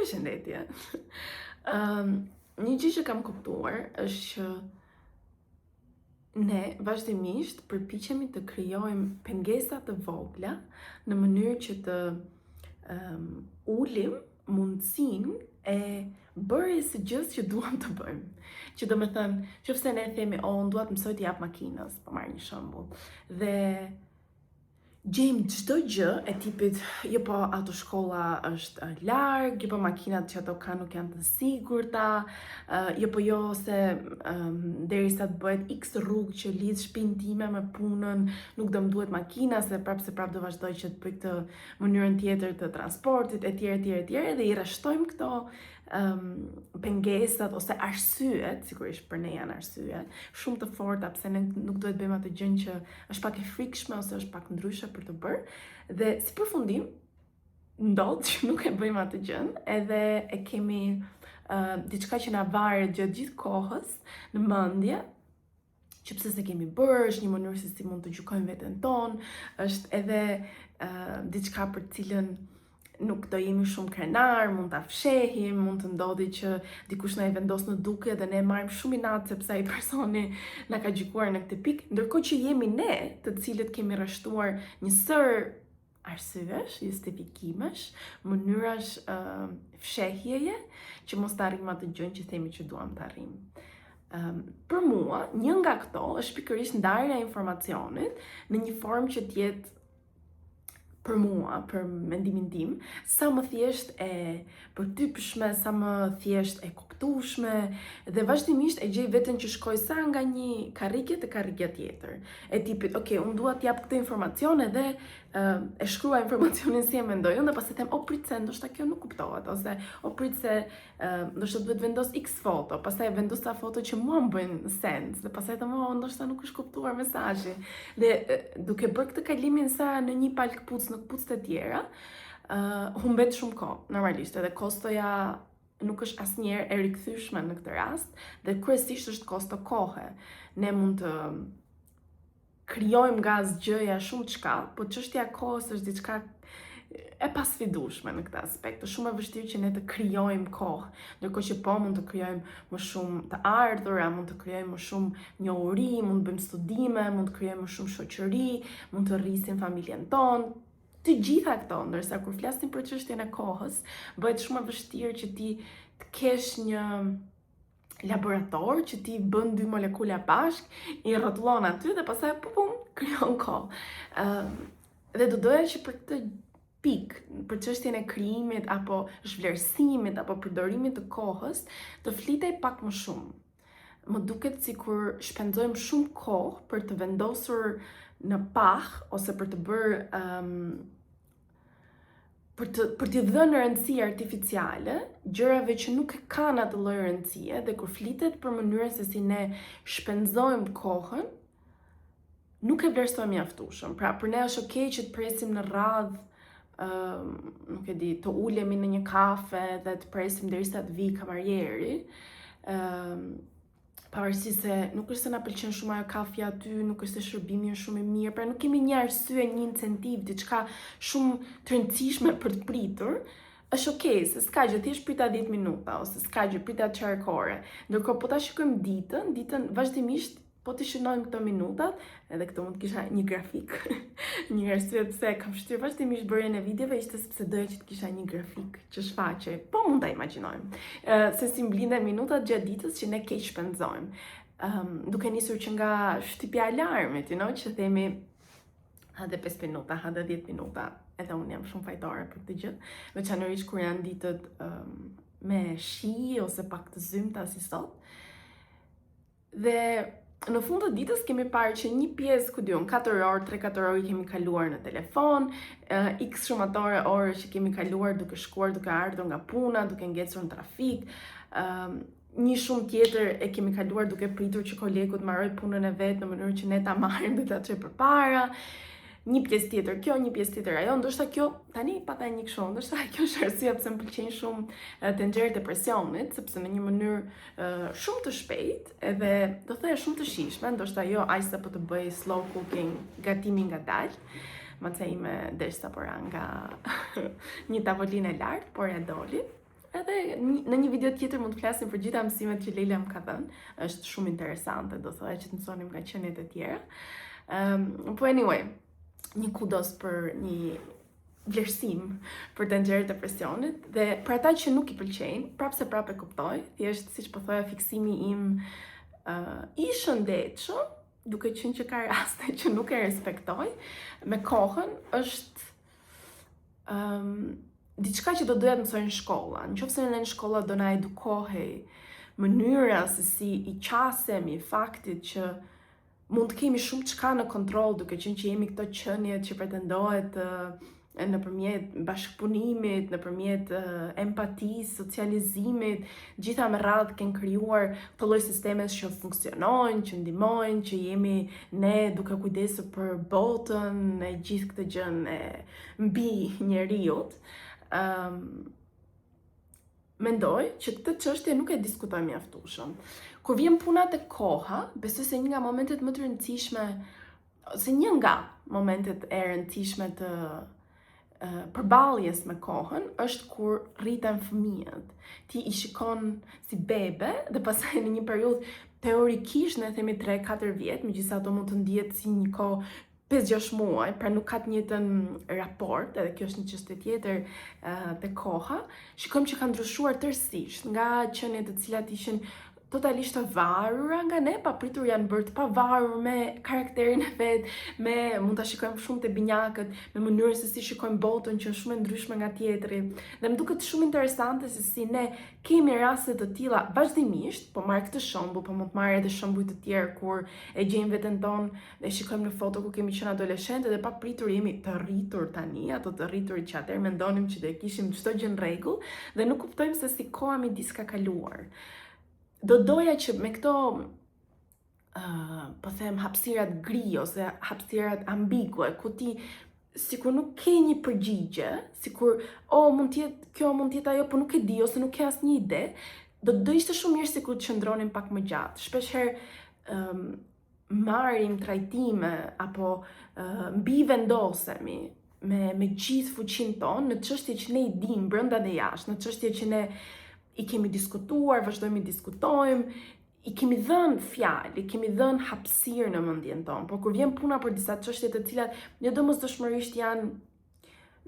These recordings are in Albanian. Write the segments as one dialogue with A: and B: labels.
A: Përshëndetje. Një gjë që kam kuptuar është që ne vazhdimisht përpiqemi të krijojmë pengesa të vogla në mënyrë që të ulim mundësinë e bërjes së gjës që duam të bëjmë. Që do me thënë, nëse ne themi, unë dua të mësoj të jap makinës, po marr një shembull, dhe gjejmë çdo gjë e tipit, jo po autoshkolla është larg, jo po makinat që ato kanë nuk janë të sigurta, jo se derisa të bëhet X rrugë që lidh shtëpinë time me punën, nuk do më duhet makina, se prap do vazhdoj që të bëj këtë mënyrën tjetër të transportit, etj, dhe I rreshtojmë këto pengesat ose arsyet, sigurisht për ne janë arsye, shumë të forta pse ne nuk duhet bëjmë atë gjën që është pak e frikshme ose është pak ndryshe për të bërë, dhe si përfundim ndodh që nuk e bëjmë atë gjën, edhe e kemi diçka që na varet gjatë gjithë kohës në mendje, që pse se kemi bërë, është një mënyrë se si mund të gjykojmë veten tonë, është edhe diçka për cilën nuk do jemi shumë krenar, mund ta fshehim, mund të ndodhi që dikush na I vendos në duke dhe ne marrim shumë inat sepse ai personi na ka gjykuar në këtë pikë, ndërkohë që jemi ne, të cilët kemi rreshtuar një sër arsyesh, justifikimesh, mënyrash fshehjeje që mos të arrijmë atë gjën që themi që duam të arrijmë. Për mua, një nga këto është pikërisht ndarja e informacionit në një formë që të jetë për mua, për mendimin tim, sa më thjesht e përtypshme, sa më thjesht e kuptueshme, dhe vazhdimisht e gjej veten që shkoj sa nga një karrige te karrigja tjetër. E tipit, unë dua të jap këtë informacion edhe e shkruaj informacionin si e mendoj unë, dhe pastaj them, prit se ndoshta kjo nuk kuptohet, ose prit se ndoshta duhet vendos X foto, pastaj vendos ta foto që mua më bëjnë sens, dhe pastaj them, ndoshta nuk është kuptuar mesazhi. Dhe duke bërë këtë kalimin sa në një palë këpucë në këpucët e tjera, humbet shumë kohë, normalisht, edhe kostoja nuk është asnjëherë e rikthyeshme në këtë rast, dhe kryesisht është kosto kohe. Ne mund të krijojmë nga asgjëja shumë çka, po çështja e kohës është diçka e pasfidueshme në këtë aspekt. Është shumë e vështirë që ne të krijojmë kohë, ndërkohë që po mund të krijojmë më shumë të ardhura, mund të krijojmë më shumë njohuri, mund të bëjmë studime, mund të krijojmë më shumë shoqëri, mund të rrisim familjen tonë. Të gjitha këto, ndërsa kur flasim për çështjen e kohës, bëhet shumë e vështirë që ti të kesh një laborator që ti bën dy molekula bashk, I rrotullon aty dhe pastaj krijon kohë. Dhe do doja që për këtë pikë, për çështjen e krijimit apo zhvlerësimit apo përdorimit të kohës, të flitej pak më shumë. Më duket sikur shpenzojmë shumë kohë për të vendosur në pah ose për të bërë për t'i dhënë rëndësi artificiale gjërave që nuk e kanë atë lloj rëndësie, dhe kur flitet për mënyrën se si ne shpenzojmë kohën, nuk e vlerësojmë mjaftueshëm. Pra, për ne është okay që të presim në radhë, nuk e di, të ulemi në një kafe dhe të presim derisa të vijë kamarjeri, pavarësisht se nuk është se na pëlqen shumë ajo kafja aty, nuk është se shërbimi është shumë I mirë, pra nuk kemi një arsye, një incentiv, diçka shumë të rëndësishme për të pritur, është okay, se s'ka gjë, thjesht prita 10 minuta, ose s'ka gjë, prita çarkore. Ndërkohë po ta shikojmë ditën vazhdimisht, po të shënojmë këto minutat, edhe këto mund të kisha një grafik. Një arsye pse kam shtyrë vazhdimisht bërjen e videove ishte sepse doja që të kisha një grafik që shfaqej. Po mund ta imagjinojmë. Se si mblinden minutat gjatë ditës që ne keq shpenzojmë. Duke nisur që nga shtypja e alarmit, që themi hade 5 minuta, hade 10 minuta. Edhe unë jam shumë fajtore për këtë gjë, veçanërisht kur janë ditët me shi ose pak të zymta si sot. Dhe në fund të ditës kemi parë që një pjesë, 4 orë, 3-4 orë kemi kaluar në telefon, x shumatore orë që kemi kaluar duke shkuar, duke ardhur nga puna, duke ngecur në trafik, një shumë tjetër e kemi kaluar duke pritur që kolegu të mbaroj punën e vet në mënyrë që ne ta marrim dhe ta çojmë përpara. Një pjesë tjetër kjo, një pjesë tjetër ajo, ndoshta kjo, tani pata një kështu, ndoshta kjo është arsyeja pse më pëlqejnë shumë tenxherët e presionit, sepse në një mënyrë shumë të shpejtë, edhe do thoya shumë të shijshme, ndoshta jo aq sa po të bëj slow cooking, gatimi ngadalë, maca ime derisa pora nga një tavolinë e lartë, por ja doli. edhe në një video tjetër mund të flasim për gjitha mësimet që Leila më ka dhënë. Është shumë interesante, do thoya që të mësonim nga qeniet e tjera. Po anyway, një kudos për një vlerësim për danxherët e presionit dhe për ata që nuk i pëlqejnë, prapë e kuptoj, thjesht siç po thoya fiksimi im i shëndetshëm, duke qenë që ka raste që nuk e respektoj, me kohën është diçka që do doja të mësoj në shkolla. Nëse në shkolla do na edukohej mënyra se si i qasemi faktit që mund të kemi shumë çka në kontroll, duke qenë që jemi këto qeniet që pretendohet nëpërmjet bashkëpunimit, nëpërmjet empatisë, socializimit, gjitha me radhë kanë krijuar të lloj sistemesh që funksionojnë, që ndihmojnë, që jemi ne duke kujdesur për botën e gjithë këtë gjën e mbi njeriut. Mendoj që këtë çështje nuk e diskutoj mjaftueshëm. Kur vjen puna te koha, besoj se një nga momentet më të rëndësishme, ose një nga momentet e rëndësishme të përballjes me kohën është kur rriten fëmijët. Ti i shikon si bebe dhe pastaj në një periudhë teorikisht ne themi 3-4 vjet, megjithëse ato mund të ndihet si një kohë 5-6 muaj, pra nuk ka të njëjtën raport, edhe kjo është një çështje tjetër te koha. Shikojmë që ka ndryshuar tërësisht nga qeniet të cilat ishin totalisht të varura nga ne, papritur janë bërë të pavarur me karakterin e vet, mund ta shikojmë shumë te binjakët, me mënyrën se si shikojmë botën që është shumë e ndryshme nga tjetri. Dhe më duket shumë interesante se si ne kemi raste të tilla vazhdimisht, po marr këtë shembull, po mund të marr edhe shembuj të tjerë kur e gjejmë veten tonë dhe shikojmë në foto ku kemi qenë adoleshentë dhe papritur jemi të rritur tani, ato të rriturit që atëherë mendonim që do e kishim çdo gjë në rregull dhe nuk kuptojmë se si koha midis ka kaluar. Do doja që me këto po them hapësirat gri ose hapësirat ambigue, ku ti sikur nuk ke një përgjigje, sikur mund të jetë kjo, mund të jetë ajo, por nuk e di ose nuk ke asnjë ide, do ishte shumë mirë sikur të qëndronim pak më gjatë. Shpeshherë marrim trajtime apo mbi vendosemi me gjithë fuqinë tonë në çështje që ne i dimë brenda dhe jashtë, në çështje që ne i kemi diskutuar, vazhdojmë i diskutojmë, i kemi dhënë fjalë, i kemi dhënë hapësirë në mendjen tonë, por kur vjen puna për disa çështje të cilat jo domosdoshmërisht janë,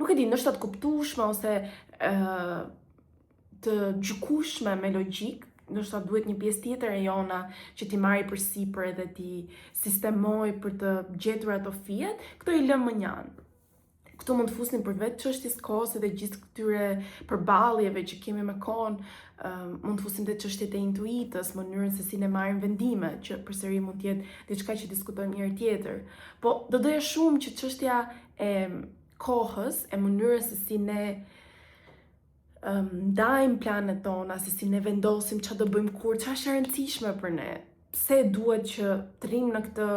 A: nuk e di, ndoshta të kuptueshme ose të gjykueshme me logjik, ndoshta duhet një pjesë tjetër e jona që ti marri përsipër edhe ti sistemoj për të gjetur ato fijet, këto i lëm më njanë. Këtu mund të fusnim për vetë çështjes kohës edhe gjithë këtyre përballjeve që kemi me kohën, mund të fusim te çështjet e intuitës, mënyrën se si ne marrim vendime, që përsëri mund të jetë diçka që diskutojmë një herë tjetër. Po do doja shumë që çështja e kohës, e mënyrës se si ne ndajmë planet tona, se si ne vendosim çfarë do bëjmë kur, çfarë është e rëndësishme për ne. Pse duhet që të rrim në këtë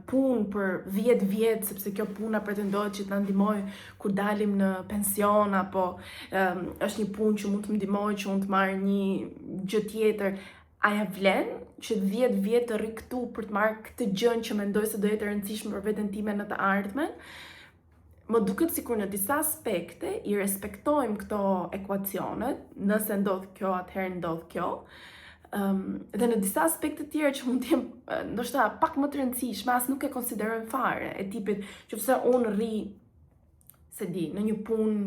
A: punë për 10 vjet, sepse kjo puna pretendohet që të na ndihmojë kur dalim në pension, apo është një punë që mund të më ndihmojë që unë të marr një gjë tjetër. A ja vlen që 10 vjet të rri këtu për të marrë këtë gjën që mendoj se do jetë e rëndësishme për veten time në të ardhmen? Më duket sikur në disa aspekte i respektojmë këto ekuacionet, nëse ndodh kjo, atëherë ndodh kjo. Dhe në disa aspekte tjera që mund të jenë ndoshta pak më të rëndësishme, as nuk e konsiderojmë fare, e tipit që nëse unë rri, se di, në një punë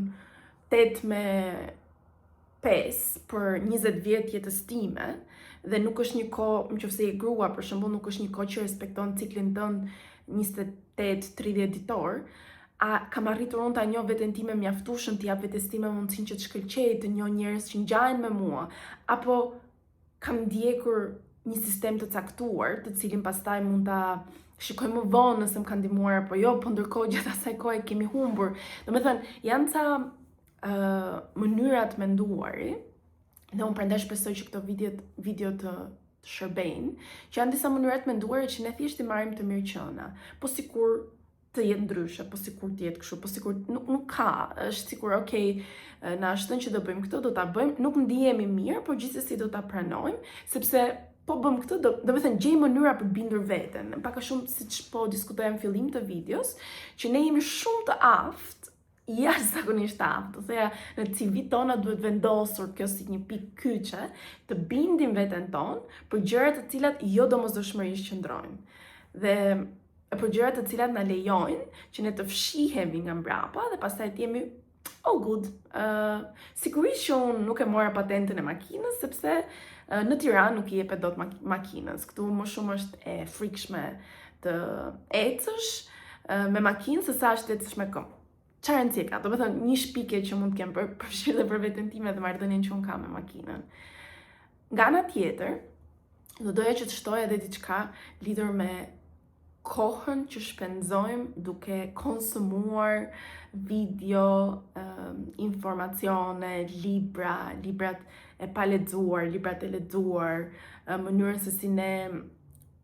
A: 8-5 për 20 vjet jetës time, dhe nuk është një kohë, nëse je grua për shembull, nuk është një kohë që respekton ciklin tënd 28-30 ditor, a kam arritur unë ta njoh veten time mjaftueshëm të jap vetes time mundësinë që të shkëlqej, të njoh njerëz që ngjajnë me mua, apo kam ndjekur një sistem të caktuar, të cilin pastaj mund ta shikoj më vonë nëse më ka ndihmuar apo jo, po ndërkohë gjatë asaj kohe kemi humbur. Domethënë, janë ca mënyra të menduari, dhe unë prandaj shpresoj që këto video të shërbejnë, që janë disa mënyra të menduari që ne thjesht i marrim të mirëqëna, po sikur të jetë ndryshe, po sikur të jetë kështu, po sikur nuk ka, është sikur okay, na shtën që do bëjmë këtë, do ta bëjmë, nuk ndihemi mirë, por gjithsesi do ta pranojmë, sepse po bëm këtë, do të thënë gjej mënyra për të bindur veten. Pak a shumë siç po diskutojmë në fillim të videos, që ne jemi shumë të aftë jashtëzakonisht aftë. Thoya, në CV tona duhet vendosur kjo si një pikë kyçe, të bindim veten tonë për gjërat të cilat jo domosdoshmërisht qëndrojnë. Dhe për gjërat të cilat na lejojnë që ne të fshihemi nga mbrapa dhe pastaj të jemi oh good. Sigurisht që unë nuk e mora patentën e makinës sepse në Tiranë nuk i jepet dot makinës. Këtu më shumë është e frikshme të ecësh me makinë se sa është të ecësh me këmbë. Çfarë rëndësie ka? Do të thënë një shpikje që mund të kem përfshirë dhe për veten time dhe marrëdhënien që unë kam me makinën. Nga ana tjetër, do doja që të shtoja edhe diçka lidhur me kohën që shpenzojmë duke konsumuar video, informacione, librat e pa lexuar, librat e lexuar, mënyrën se si ne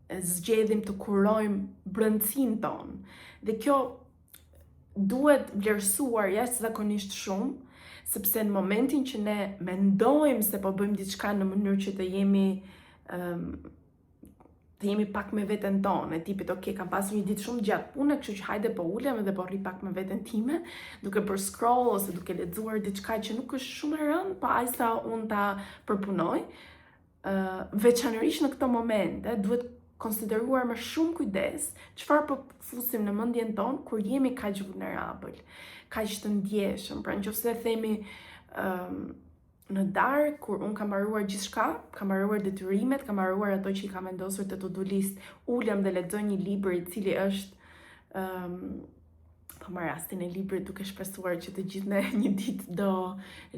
A: zgjedhim të kurojmë brendësinë tonë. Dhe kjo duhet vlerësuar jashtëzakonisht shumë, sepse në momentin që ne mendojmë se po bëjmë diçka në mënyrë që të jemi pak me veten tonë, e tipit, ok, kam pasur një ditë shumë gjatë pune, kështu që hajde po ulem dhe po rri pak me veten time, duke për scroll ose duke lexuar diçka që nuk është shumë e rëndë, pa aq sa unë ta përpunoj. Veçanërisht në këto momente duhet konsideruar me shumë kujdes çfarë po fusim në mendjen tonë kur jemi kaq vulnerabël, kaq të ndjeshëm. Pra nëse themi në darkë, kur unë kam mbaruar gjithçka, kam mbaruar detyrimet, kam mbaruar ato që i kam vendosur te to-do list, ulem dhe lexoj një libër i cili është po marr rastin e librit duke shpresuar që të gjithë ne një ditë do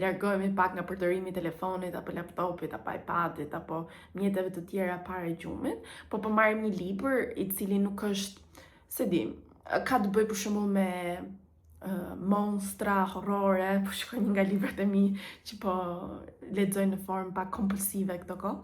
A: largohemi pak nga përdorimi i telefonit apo laptopit apo iPadit apo mjeteve të tjera para gjumit, po marrim një libër i cili nuk është, se di, ka të bëjë për shembull me monstra, horrore, po shikoj një nga librat e mi që po lexoj në formë pak kompulsive këto kohë.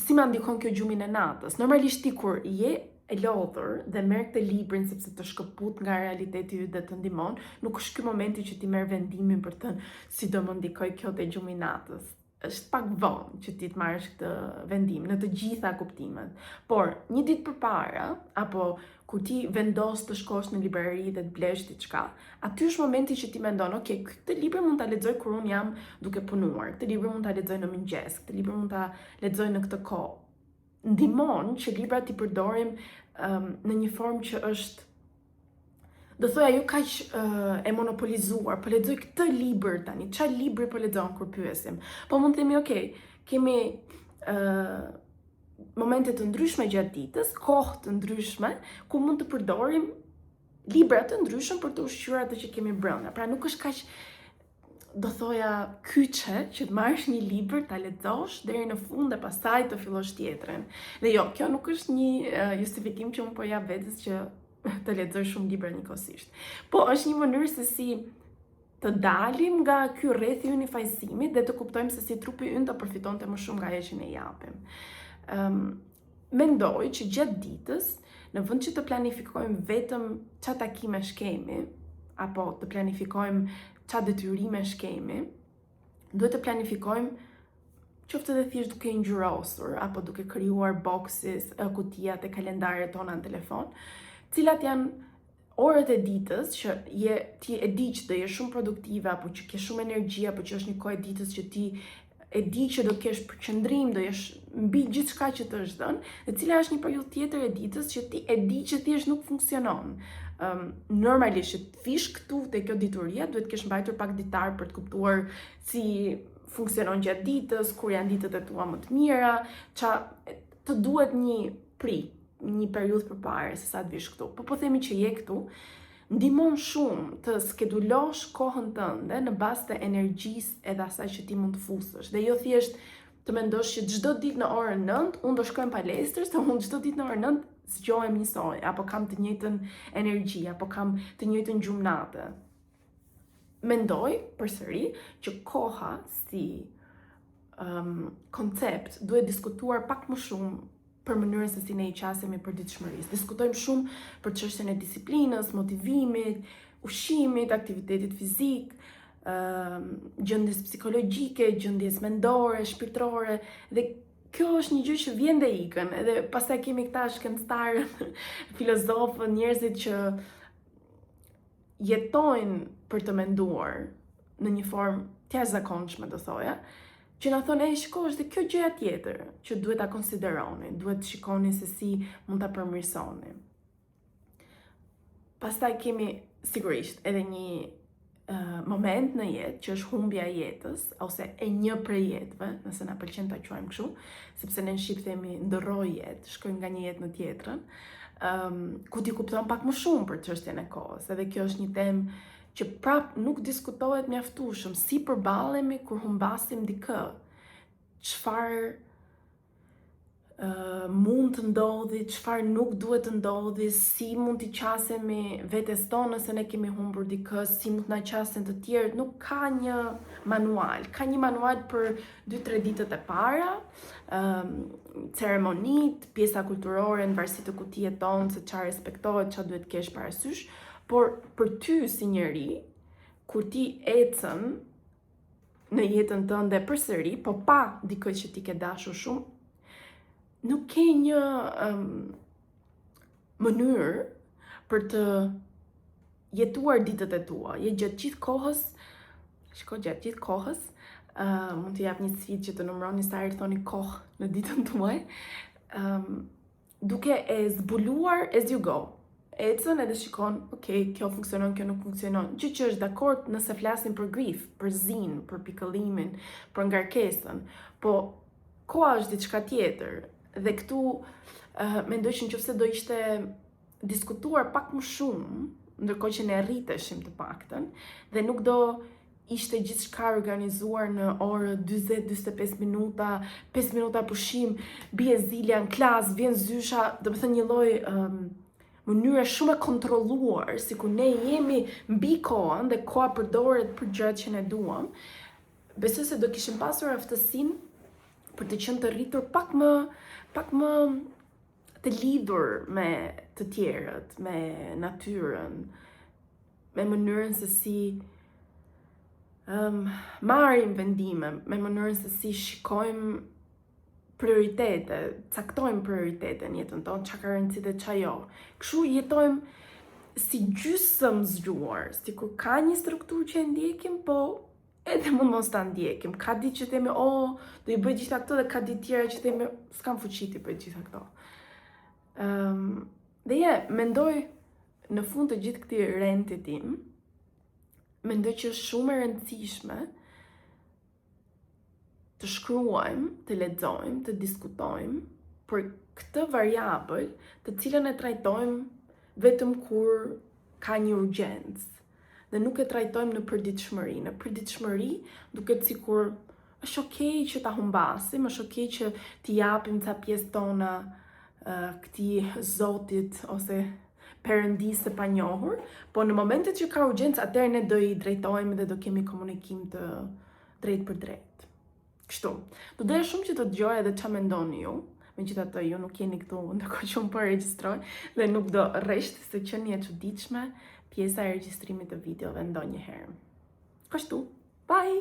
A: Si ma ndikon kjo gjumin e natës? Normalisht ti kur je e lodhur dhe merr këtë librin sepse të shkëput nga realiteti yt dhe të ndihmon, nuk është ky momenti që ti merr vendimin për të thënë si do më ndikoj kjo te gjumi i natës. Është pak vonë që ti të marrësh këtë vendim në të gjitha kuptimet. Por një ditë përpara apo kur ti vendos të shkosh në librari dhe të blesh diçka, aty është momenti që ti mendon, ok, këtë libër mund ta lexoj kur un jam duke punuar, këtë libër mund ta lexoj në mëngjes, këtë libër mund ta lexoj në këtë kohë. Ndihmon që librat i përdorim në një formë që është, do thoya, jo kaq e monopolizuar, po lexoj këtë libër tani. Çfarë libri po lexon kur pyesim? Po mund të themi, ok, kemi momente të ndryshme gjatë ditës, kohë të ndryshme, ku mund të përdorim libra të ndryshëm për të ushqyer atë që kemi brenda. Pra nuk është kaq, do thoya, kyçe që të marrësh një libër, ta lexosh deri në fund dhe pastaj të fillosh tjetrën. Dhe jo, kjo nuk është një justifikim që unë po jap vetes që të lexoj shumë libra njëkohësisht. Po është një mënyrë se si të dalim nga ky rrethi ynë i fajësimit dhe të kuptojmë se si trupi ynë të përfitonte më shumë nga ajo që ne japim. Mendoj që gjatë ditës, në vend që të planifikojmë vetëm çfarë takime shkemi, apo të planifikojmë çfarë detyrime shkemi, duhet të planifikojmë qoftë edhe thjesht duke i ngjyrosur apo duke krijuar boxes, kutijat e kalendarit tona në telefon, cilat janë orët e ditës që ti e di që do jesh shumë produktive apo që ke shumë energji apo që është një kohë e ditës që ti e di që do kesh përqendrim, do jesh mbi gjithçka që të është dhënë, dhe cila është një periudhë tjetër e ditës që ti e di që thjesht nuk funksionon. Normalisht që të fish këtu te kjo dituria, duhet të kesh mbajtur pak ditar për të kuptuar si funksionon gjatë ditës, kur janë ditët e tua më të mira, të duhet një periudhë përpara se sa të vish këtu. Po themi që je këtu, ndihmon shumë të skedulosh kohën tënde në bazë të energjisë edhe asaj që ti mund të fusësh. Dhe jo thjesht të mendosh që çdo ditë në orën 9 unë do shkoj në palestër, se unë çdo ditë në orën 9 zgjohem njësoj, apo kam të njëjtën energji, apo kam të njëjtën gjumnate. Mendoj përsëri që koha si koncept duhet diskutuar pak më shumë për mënyrën se si ne i qasemi për ditëshmërisë. Diskutojmë shumë për çështjen e disiplinës, motivimit, ushqimit, aktivitetit fizik, gjendjes psikologjike, gjendjes mendore, shpirtërore, dhe kjo është një gjë që vjen dhe ikën, edhe pastaj kemi këta shkencëtarë, filozofë, njerëzit që jetojnë për të menduar në një formë të jashtëzakonshme, do thoja, që na thonë, shiko, është kjo gjëja tjetër që duhet ta konsideroni, duhet të shikoni se si mund ta përmirësoni. Pastaj kemi sigurisht edhe një moment në jetë që është humbja e jetës ose e një prej jetëve, nëse na pëlqen ta quajmë kështu, sepse ne në shqip themi ndërroj jetë, shkojmë nga një jetë në tjetrën, ku ti kupton pak më shumë për çështjen e kohës. Edhe kjo është një temë që prap nuk diskutohet mjaftueshëm, si përballemi kur humbasim dikë. Çfarë mund të ndodhi, çfarë nuk duhet të ndodhi, si mund t'i qasemi vetes tonë nëse ne kemi humbur dikë, si mund t'na qasen të tjerët. Nuk ka një manual. Ka një manual për 2-3 ditët e para, ceremonit, pjesa kulturore në varësi të ku ti jeton, se çfarë respektohet, çfarë duhet kesh parasysh, por për ty si njeri, kur ti ecën në jetën tënde përsëri, po pa dikë që ti ke dashur shumë, nuk ke një mënyrë për të jetuar ditët e tua. Je gjatë gjithë kohës, mund të jap një sfidë që të numëroni sa herë thoni kohë në ditën tuaj, duke e zbuluar as you go. Ecën edhe shikon, kjo funksionon, kjo nuk funksionon. Gjë që është dakord nëse flasim për grif, për zinë, për pikëllimin, për ngarkesën, po koha është diçka tjetër. Dhe këtu mendoj që nëse do ishte diskutuar pak më shumë, ndërkohë që ne rriteshim të paktën, dhe nuk do ishte gjithçka organizuar në orë 40-45 minuta, 5 minuta pushim, bie zilja në klasë, vjen zysha, do të thënë një lloj mënyre shumë e kontrolluar, sikur ne jemi mbi kohën dhe koha përdoret për gjërat që ne duam. Besoj se do kishim pasur aftësinë për të qenë të rritur pak më të lidhur me të tjerët, me natyrën, me mënyrën se si marrim vendime, me mënyrën se si shikojmë prioritete, caktojmë prioritete në jetën tonë, çka ka rëndësi dhe çka jo. Kështu jetojmë si gjysmë zgjuar, sikur ka një strukturë që e ndjekim, po edhe mund mos ta ndjekim. Ka ditë që themi, do i bëj gjitha këto, dhe ka ditë tjera që themi, s'kam fuqi të bëj gjitha këto. Dhe mendoj në fund të gjithë këtij renti tim, mendoj që është shumë e rëndësishme të shkruajmë, të lexojmë, të diskutojmë për këtë variabël, të cilën e trajtojmë vetëm kur ka një urgjencë. Dhe nuk e trajtojmë në përditshmëri. Në përditshmëri duket sikur është okay që ta humbasim, është okay që t'i japim ca pjesë tona këtij zotit ose perëndisë së panjohur, po në momentet që ka urgjencë, atëherë ne do i drejtojmë dhe do kemi komunikim të drejtë për drejtë. Kështu. Do doja shumë që të dëgjoj edhe çfarë mendoni ju. Megjithatë ju nuk jeni këtu ndërkohë që unë po regjistroj dhe nuk do rresht se qenie e çuditshme pjesa e regjistrimit të videove ndonjëherë. Kështu. Bye.